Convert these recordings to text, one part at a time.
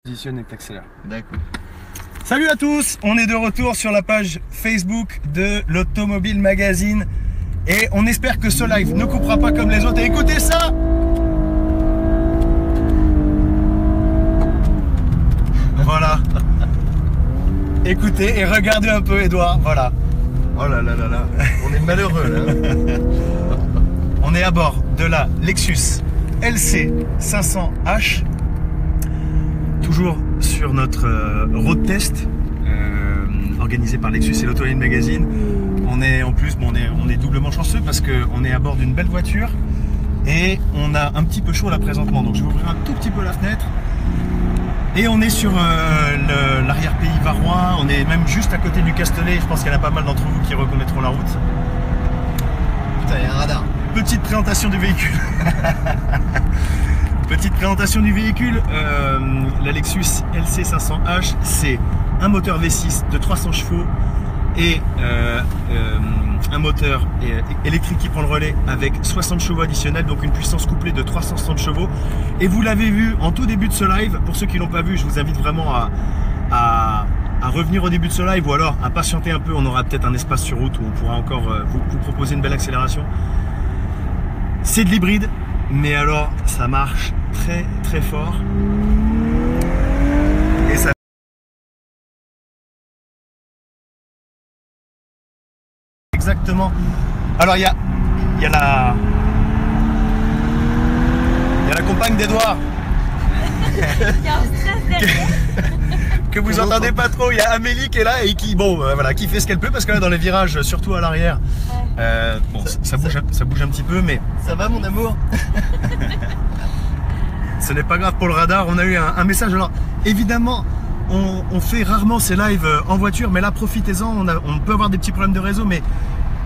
Positionne et t'accélères. D'accord. Salut à tous, on est de retour sur la page Facebook de l'Automobile Magazine et on espère que ce live ne coupera pas comme les autres. Et écoutez ça! Voilà. Écoutez et regardez un peu Edouard, voilà. Oh là là là là, on est malheureux là. On est à bord de la Lexus LC 500H. Toujours sur notre road test organisé par Lexus et l'Automobile Magazine. On est en plus, on est doublement chanceux parce qu'on est à bord d'une belle voiture et on a un petit peu chaud là présentement. Donc je vais ouvrir un tout petit peu la fenêtre et on est sur l'arrière-pays varois. On est même juste à côté du Castellet. Je pense qu'il y en a pas mal d'entre vous qui reconnaîtront la route. Putain, il y a un radar. Petite présentation du véhicule. Petite présentation du véhicule, la Lexus LC 500H, c'est un moteur V6 de 300 chevaux et un moteur électrique qui prend le relais avec 60 chevaux additionnels, donc une puissance couplée de 360 chevaux. Et vous l'avez vu en tout début de ce live, pour ceux qui ne l'ont pas vu, je vous invite vraiment à revenir au début de ce live ou alors à patienter un peu, on aura peut-être un espace sur route où on pourra encore vous proposer une belle accélération. C'est de l'hybride. Mais alors, ça marche très très fort. Et ça... Exactement. Alors, il y a la compagne d'Edouard. Il y a un stress derrière. Que vous entendez pas trop. Il y a Amélie qui est là et qui, voilà, qui fait ce qu'elle peut parce que là, dans les virages, surtout à l'arrière, bon, ça bouge un petit peu, mais Ça va mon amour? ce n'est pas grave pour le radar. On a eu un message. Alors, évidemment, on fait rarement ces lives en voiture, mais là, profitez-en. On peut avoir des petits problèmes de réseau, mais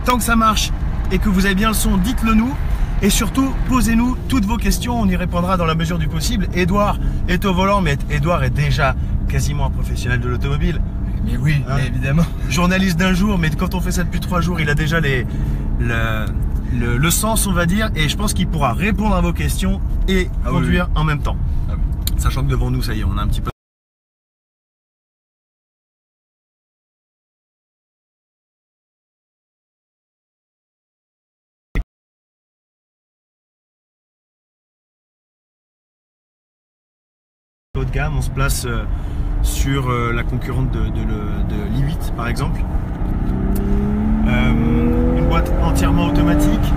tant que ça marche et que vous avez bien le son, dites-le nous. Et surtout, posez-nous toutes vos questions. On y répondra dans la mesure du possible. Edouard est au volant, mais Edouard est déjà quasiment un professionnel de l'automobile. Mais oui, Hein, mais évidemment. Journaliste d'un jour, mais quand on fait ça depuis 3 jours, il a déjà le sens, on va dire, et je pense qu'il pourra répondre à vos questions et conduire en même temps. Ah oui. Sachant que devant nous, ça y est, on a un petit peu... haut de gamme, on se place sur la concurrente de l'i8 par exemple. Une boîte entièrement automatique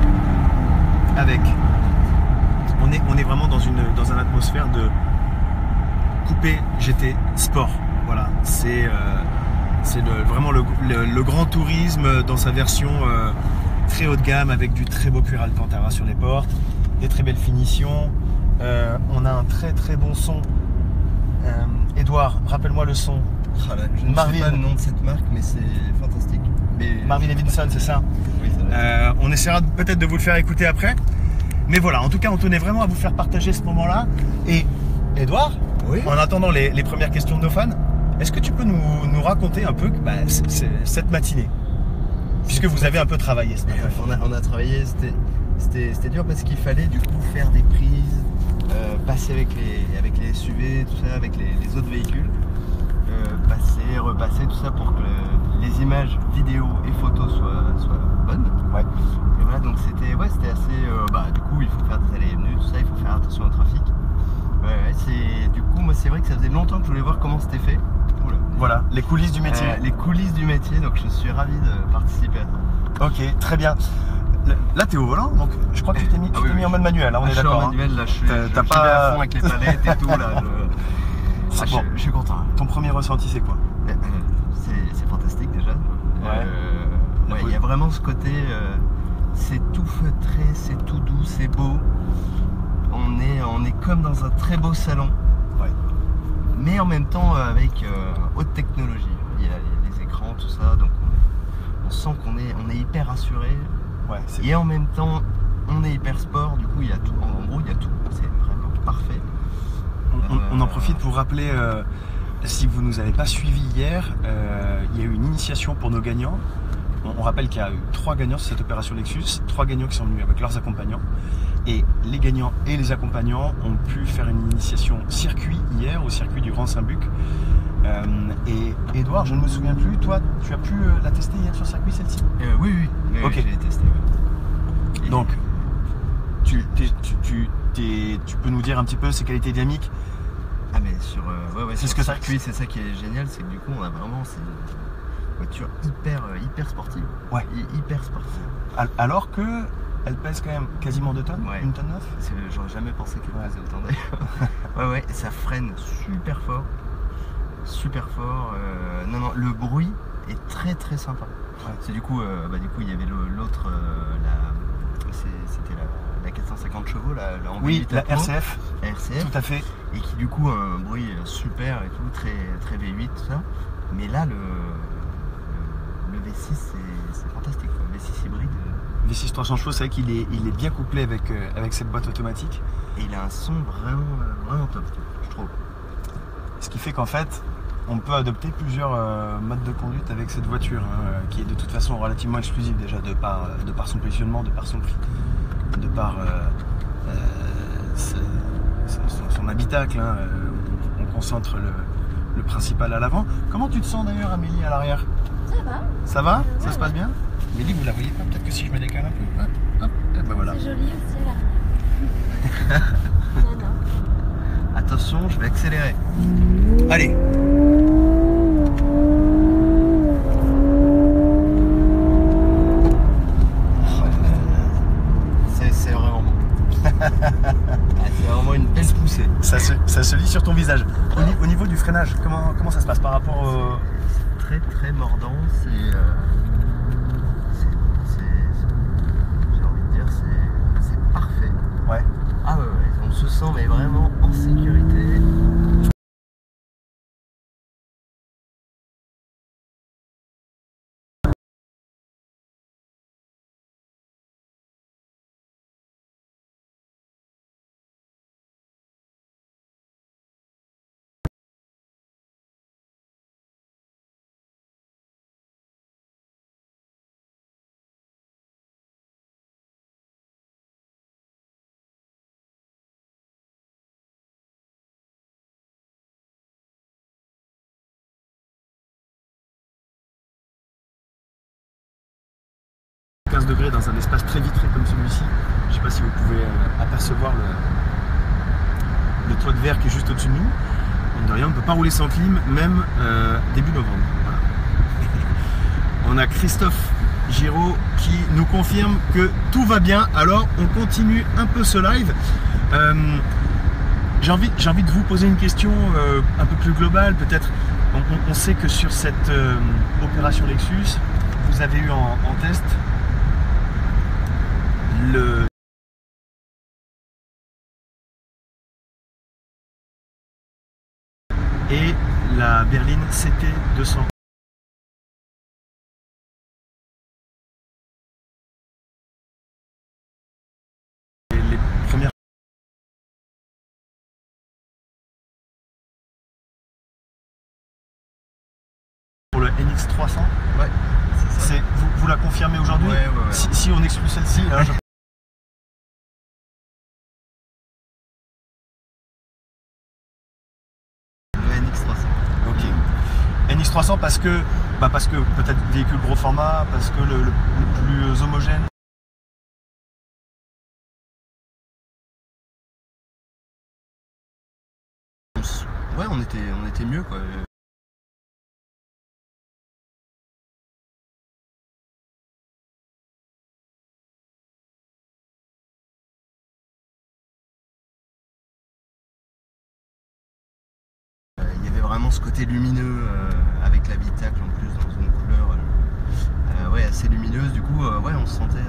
avec... On est vraiment dans une atmosphère de coupé GT Sport. Voilà, c'est vraiment le grand tourisme dans sa version très haut de gamme avec du très beau cuir Alcantara sur les portes, des très belles finitions. On a un très très bon son. Edouard, rappelle-moi le son. Oh là, je ne sais pas le nom de cette marque, mais c'est fantastique. Mais... Marvin Levinson, c'est ça? Oui, ça va être... On essaiera peut-être de vous le faire écouter après. Mais voilà, en tout cas, on tenait vraiment à vous faire partager ce moment-là. Et Edouard, Oui. en attendant les premières questions de nos fans, est-ce que tu peux nous raconter un peu cette matinée? Puisque vous avez un peu travaillé ce matin. On a travaillé, c'était dur parce qu'il fallait du coup faire des prises, passer avec les SUV, tout ça, avec les autres véhicules, passer, repasser, tout ça pour que les images, vidéos et photos soient bonnes. Ouais. Et voilà, donc c'était assez... du coup, il faut faire des allées et venues, tout ça, il faut faire attention au trafic. Du coup, moi, c'est vrai que ça faisait longtemps que je voulais voir comment c'était fait. Oula. Voilà, les coulisses du métier. Les coulisses du métier, donc je suis ravi de participer à ça. Ok, très bien. Là, tu es au volant, donc je crois que tu t'es mis en mode manuel, hein, on est Je suis d'accord. en manuel, là, je suis T'as pas à fond avec les palettes et tout, là. Bon. Je suis content. Ton premier ressenti, c'est quoi? C'est fantastique déjà. Il y a vraiment ce côté, c'est tout feutré, c'est tout doux, c'est beau. On est comme dans un très beau salon. Ouais. Mais en même temps avec haute technologie. Il y a les écrans, tout ça, donc on sent qu'on est hyper rassuré. Ouais, Et en même temps, on est hyper sport, du coup il y a tout. En gros, il y a tout. C'est vraiment parfait. On en profite pour rappeler, si vous ne nous avez pas suivis hier, il y a eu une initiation pour nos gagnants. On rappelle qu'il y a eu 3 gagnants sur cette opération Lexus, 3 gagnants qui sont venus avec leurs accompagnants. Et les gagnants et les accompagnants ont pu faire une initiation circuit hier, au circuit du Grand Saint-Buc. Et Edouard, je ne me souviens plus, toi, tu as pu la tester hier sur circuit, celle-ci? Oui, Ok. je l'ai testé. Ouais. Donc, tu peux nous dire un petit peu ses qualités dynamiques? Ah mais sur C'est sur ce que ça- circuit, c'est ça qui est génial, c'est que du coup on a vraiment ces voitures hyper sportives. Ouais. Hyper sportives. Alors que elle pèse quand même quasiment 2 tonnes, Ouais. 1 tonne 9. J'aurais jamais pensé qu'elle pesait autant d'ailleurs. ouais, et ça freine super fort. Super fort. Non, le bruit est très sympa. Ouais. C'est du coup il y avait l'autre, c'était la 450 chevaux, la Oui, la Turbo, RCF, la RCF, tout à fait. et qui du coup a un bruit super et tout, très V8 tout ça. Mais là le V6 c'est fantastique, quoi. Le V6 hybride. V6 300 chevaux, c'est vrai qu'il est bien couplé avec cette boîte automatique. Et il a un son vraiment top, je trouve. Ce qui fait qu'en fait, on peut adopter plusieurs modes de conduite avec cette voiture, hein, qui est de toute façon relativement exclusive déjà de par son positionnement, de par son prix, de par son habitacle. Hein, on concentre le principal à l'avant. Comment tu te sens d'ailleurs, Amélie, à l'arrière? Ça va. Ça va? Ça Ouais, se passe bien? Amélie, vous la voyez pas? Peut-être que si je me décale un peu. Hop, hop, et ben voilà. C'est joli aussi à l'arrière. Non. Attention, je vais accélérer. Allez! C'est vraiment bon. C'est vraiment une belle poussée. Ça se lit sur ton visage. Au niveau du freinage, comment ça se passe par rapport au... Très mordant, j'ai envie de dire, c'est parfait. Ouais. Ah ouais, on se sent mais vraiment en sécurité. Degrés dans un espace très vitré comme celui-ci. Je ne sais pas si vous pouvez apercevoir le toit de verre qui est juste au-dessus de nous. Mine de rien, on ne peut pas rouler sans clim, même début novembre. Voilà. On a Christophe Giraud qui nous confirme que tout va bien. Alors on continue un peu ce live. J'ai envie de vous poser une question un peu plus globale. Peut-être, on sait que sur cette opération Lexus, vous avez eu en test et la berline CT200. Les premières pour le NX300. Ouais, c'est ça. Vous la confirmez aujourd'hui? Ouais. Si on exclut celle-ci, hein, Le NX300. Ok. NX300 parce que peut-être véhicule gros format, parce que le plus homogène. Ouais, on était mieux quoi. Il y avait vraiment ce côté lumineux avec l'habitacle en plus dans une couleur ouais, assez lumineuse, du coup ouais, on se sentait